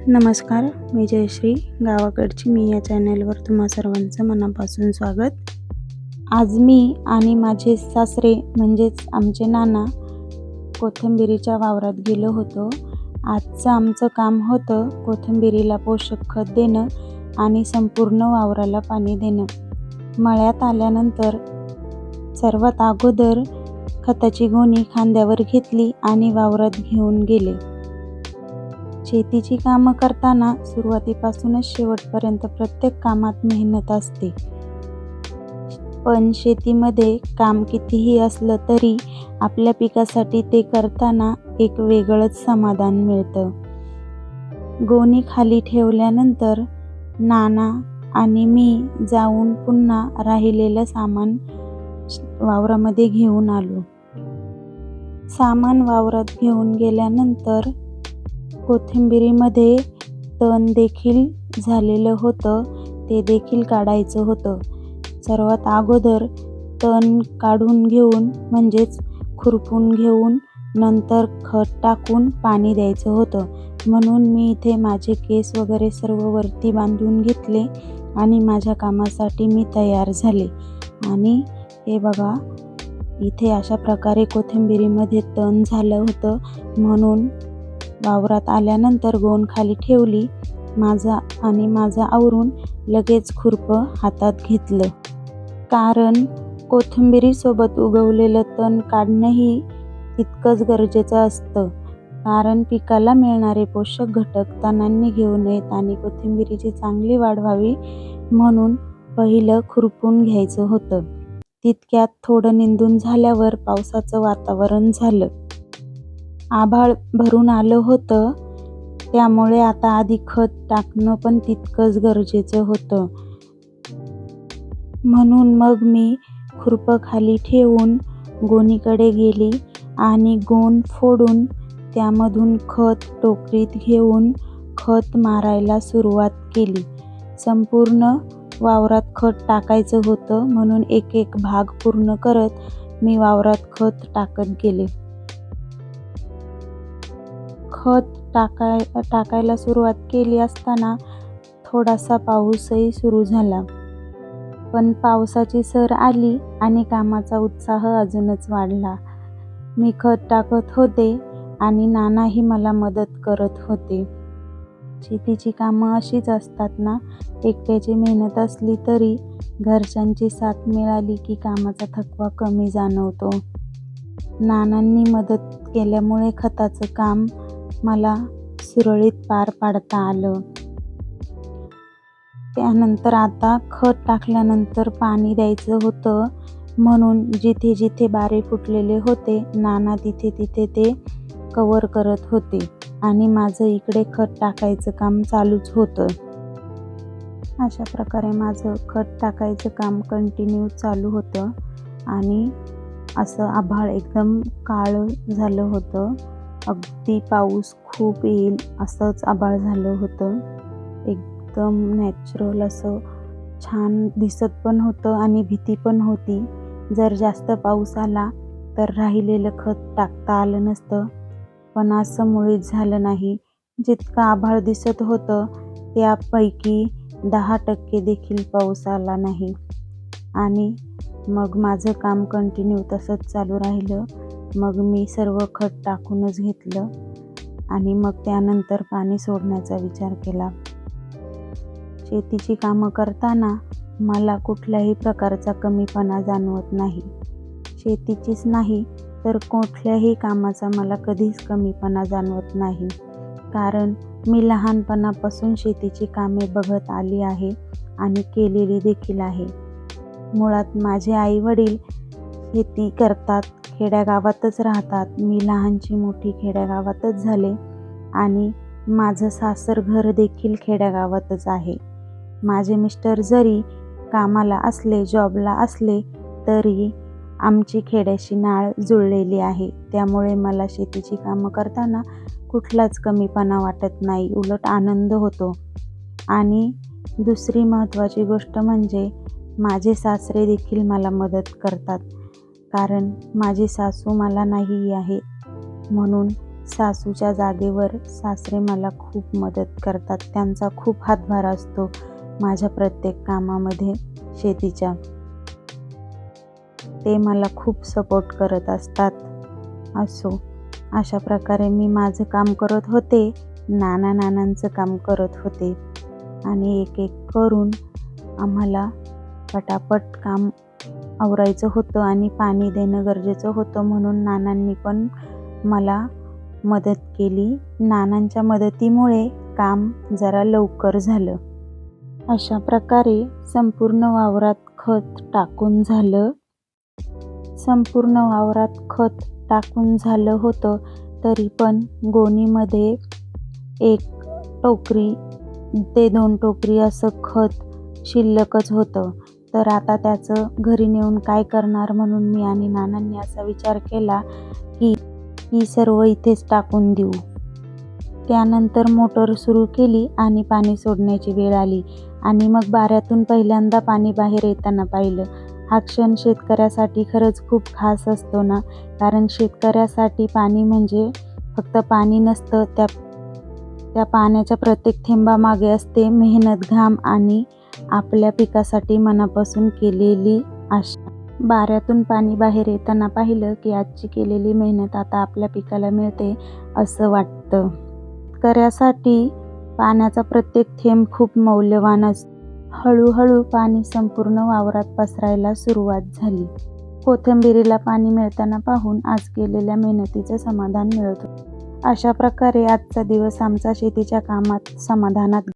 नमस्कार, मी जयश्री गावाकडची. मी या चॅनलवर तुम्हा सर्वांचं मनापासून स्वागत. आज मी आणि माझे सासरे म्हणजेच आमचे नाना कोथिंबिरीच्या वावरात गेलो होतो. आजचं आमचं काम होतं कोथिंबिरीला पोषक खत देणं आणि संपूर्ण वावराला पाणी देणं. मळ्यात आल्यानंतर सर्वात अगोदर खताची गोणी खांद्यावर घेतली आणि वावरात घेऊन गेले. शेतीची कामं करताना सुरुवातीपासूनच शेवटपर्यंत प्रत्येक कामात मेहनत असते. पण शेतीमध्ये काम कितीही असलं तरी आपल्या पिकासाठी ते करताना एक वेगळंच समाधान मिळतं. गोणी खाली ठेवल्यानंतर नाना आणि मी जाऊन पुन्हा राहिलेलं सामान वावरामध्ये घेऊन आलो. सामान वावरात घेऊन गेल्यानंतर कोथिंबिरीमध्ये तण देखील झालेलं होतं, ते देखील काढायचं होतं. सर्वात अगोदर तण काढून घेऊन म्हणजेच खुरपून घेऊन नंतर खत टाकून पाणी द्यायचं होतं. म्हणून मी इथे माझे केस वगैरे सर्व वरती बांधून घेतले आणि माझ्या कामासाठी मी तयार झाले. आणि हे बघा, इथे अशा प्रकारे कोथिंबिरीमध्ये तण झालं होतं. म्हणून वावरात आल्यानंतर गोण खाली ठेवली. माझं आवरून लगेच खुरपं हातात घेतलं. कारण कोथिंबिरीसोबत उगवलेलं तण काढणंही तितकंच गरजेचं असतं. कारण पिकाला मिळणारे पोषक घटक तणांनी घेऊ नयेत आणि कोथिंबिरीची चांगली वाढ व्हावी म्हणून पहिलं खुरपून घ्यायचं होतं. तितक्यात थोडं निंदून झाल्यावर पावसाचं वातावरण झालं. आभाळ भरून आलं होतं, त्यामुळे आता आधी खत टाकणं पण तितकंच गरजेचं होतं. म्हणून मग मी खुरपं खाली ठेवून गोणीकडे गेली आणि गोण फोडून त्यामधून खत टोकरीत घेऊन खत मारायला सुरुवात केली. संपूर्ण वावरात खत टाकायचं होतं, म्हणून एक एक भाग पूर्ण करत मी वावरात खत टाकत गेले. खत टाकायला सुरुवात केली असताना थोडासा पाऊसही सुरू झाला. पण पावसाची सर आली आणि कामाचा उत्साह अजूनच वाढला. मी खत टाकत होते आणि नानाही मला मदत करत होते. शेतीची कामं अशीच असतात ना, एकट्याची मेहनत असली तरी घरच्यांची साथ मिळाली की कामाचा थकवा कमी जाणवतो. नानांनी मदत केल्यामुळे खताचं काम मला सुरळीत पार पाडता आलं. त्यानंतर आता खत टाकल्यानंतर पाणी द्यायचं होतं, म्हणून जिथे जिथे बारे फुटलेले होते नाना तिथे तिथे ते कव्हर करत होते आणि माझं इकडे खत टाकायचं काम चालूच होतं. अशा प्रकारे माझं खत टाकायचं काम कंटिन्यू चालू होतं आणि असं आभाळ एकदम काळं झालं होतं. अगदी पाऊस खूप येईल असंच आभाळ झालं होतं. एकदम नॅचरल असं छान दिसत पण होतं आणि भीती पण होती. जर जास्त पाऊस आला तर राहिलेलं खत टाकता आलं नसतं, पण असं मुळीच झालं नाही. जितकं आभाळ दिसत होतं त्यापैकी 10% देखील पाऊस आला नाही. आणि मग माझं काम कंटिन्यू तसंच चालू राहिलं. मग मी सर्व खत टाकूनच घेतलं आणि मग त्यानंतर पाणी सोडण्याचा विचार केला. शेतीची कामं करताना मला कुठल्याही प्रकारचा कमीपणा जाणवत नाही. शेतीचीच नाही तर कुठल्याही कामाचा मला कधीच कमीपणा जाणवत नाही. कारण मी लहानपणापासून शेतीची कामे बघत आली आहे आणि केलेली देखील आहे. मुळात माझे आई-वडील शेती करतात, खेड्यागावातच राहतात. मी लहानची मोठी खेड्यागावातच झाले आणि माझं सासर घर देखील खेड्यागावातच आहे. माझे मिस्टर जरी कामाला असले, जॉबला असले, तरी आमची खेड्याशी नाळ जुळलेली आहे. त्यामुळे मला शेतीची कामं करताना कुठलाच कमीपणा वाटत नाही, उलट आनंद होतो. आणि दुसरी महत्त्वाची गोष्ट म्हणजे माझे सासरे देखील मला मदत करतात. कारण माझी सासू मला नाही आहे, म्हणून सासूच्या जागेवर सासरे मला खूप मदत करतात. त्यांचा खूप हातभार असतो माझ्या प्रत्येक कामामध्ये शेतीच्या. ते मला खूप सपोर्ट करत असतात. अशा प्रकारे मी माझं काम करत होते, नानांचं काम करत होते आणि एक एक करून आम्हाला पटापट काम आवरायचं होतं आणि पाणी देणं गरजेचं होतं, म्हणून नानांनी पण मला मदत केली. नानांच्या मदतीमुळे काम जरा लवकर झालं. अशा प्रकारे संपूर्ण वावरात खत टाकून झालं होतं. तरी पण गोणीमध्ये 1 टोकरी ते 2 टोकरी असं खत शिल्लकच होतं. तर आता त्याचं घरी नेऊन काय करणार, म्हणून मी आणि नानांनी असा विचार केला की ही सर्व इथेच टाकून देऊ. त्यानंतर मोटर सुरू केली आणि पाणी सोडण्याची वेळ आली आणि मग बाऱ्यातून पहिल्यांदा पाणी बाहेर येताना पाहिलं. हा क्षण शेतकऱ्यासाठी खरंच खूप खास असतो ना, कारण शेतकऱ्यासाठी पाणी म्हणजे फक्त पाणी नसतं, त्या पाण्याच्या प्रत्येक थेंबामागे असते मेहनत, घाम आणि आपल्या पिकासाठी मनापासून केलेली आशा. बाऱ्यातून पाणी बाहेर येताना पाहिलं की आजची केलेली मेहनत आता आपल्या पिकाला मिळते असं वाटतं. शेतकऱ्यासाठी पाण्याचा प्रत्येक थेंब खूप मौल्यवान असतो. हळूहळू पाणी संपूर्ण वावरात पसरायला सुरुवात झाली. कोथिंबीरीला पाणी मिळताना पाहून आज केलेल्या मेहनतीचं समाधान मिळत होतं. अशा प्रकारे आजचा दिवस आमचा शेतीच्या कामात समाधानात